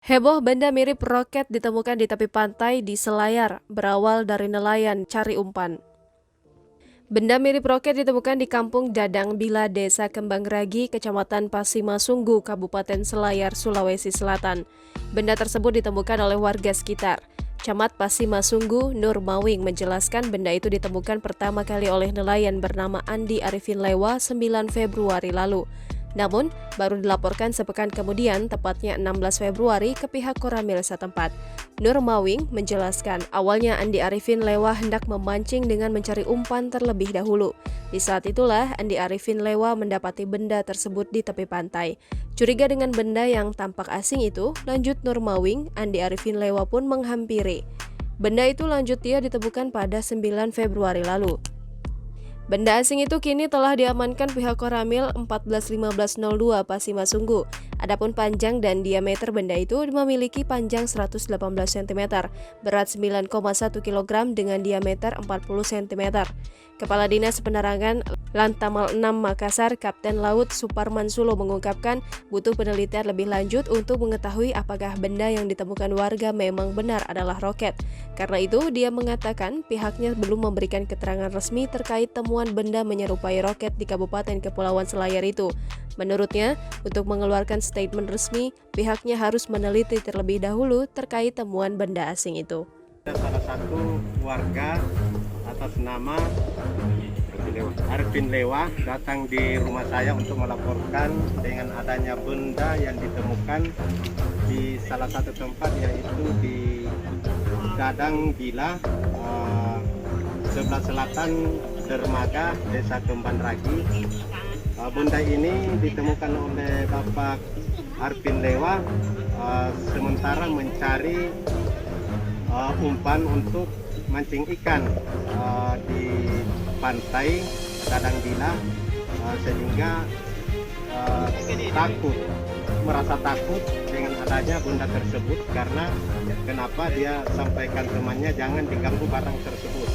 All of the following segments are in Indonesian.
Heboh benda mirip roket ditemukan di tepi pantai di Selayar, berawal dari nelayan cari umpan. Benda mirip roket ditemukan di Kampung Dadang Bila, Desa Kembang Ragi, Kecamatan Pasimasunggu, Kabupaten Selayar, Sulawesi Selatan. Benda tersebut ditemukan oleh warga sekitar. Camat Pasimasunggu, Nur Mawing, menjelaskan benda itu ditemukan pertama kali oleh nelayan bernama Andi Arifin Lewa 9 Februari lalu. Namun, baru dilaporkan sepekan kemudian, tepatnya 16 Februari, ke pihak Koramil setempat. Nur Mawing menjelaskan, awalnya Andi Arifin Lewa hendak memancing dengan mencari umpan terlebih dahulu. Di saat itulah, Andi Arifin Lewa mendapati benda tersebut di tepi pantai. Curiga dengan benda yang tampak asing itu, lanjut Nur Mawing, Andi Arifin Lewa pun menghampiri. Benda itu lanjut dia ditemukan pada 9 Februari lalu. Benda asing itu kini telah diamankan pihak Koramil 141502 Pasimasunggu. Adapun panjang dan diameter benda itu memiliki panjang 118 cm, berat 9,1 kg dengan diameter 40 cm. Kepala Dinas Penerangan Lantamal 6 Makassar, Kapten Laut Suparman Sulo mengungkapkan butuh penelitian lebih lanjut untuk mengetahui apakah benda yang ditemukan warga memang benar adalah roket. Karena itu, dia mengatakan pihaknya belum memberikan keterangan resmi terkait temuan benda menyerupai roket di Kabupaten Kepulauan Selayar itu. Menurutnya, untuk mengeluarkan statement resmi, pihaknya harus meneliti terlebih dahulu terkait temuan benda asing itu. Salah satu warga atas nama Arifin Lewa datang di rumah saya untuk melaporkan dengan adanya benda yang ditemukan di salah satu tempat, yaitu di Dadang Bila, sebelah selatan dermaga Desa Kembang Ragi. Benda ini ditemukan oleh Bapak Arifin Lewa sementara mencari umpan untuk mancing ikan di pantai Dadang Bila, sehingga merasa takut dengan adanya benda tersebut. Karena kenapa dia sampaikan temannya jangan diganggu barang tersebut.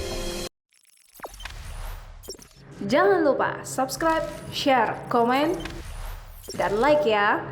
Jangan lupa subscribe, share, komen, dan like ya.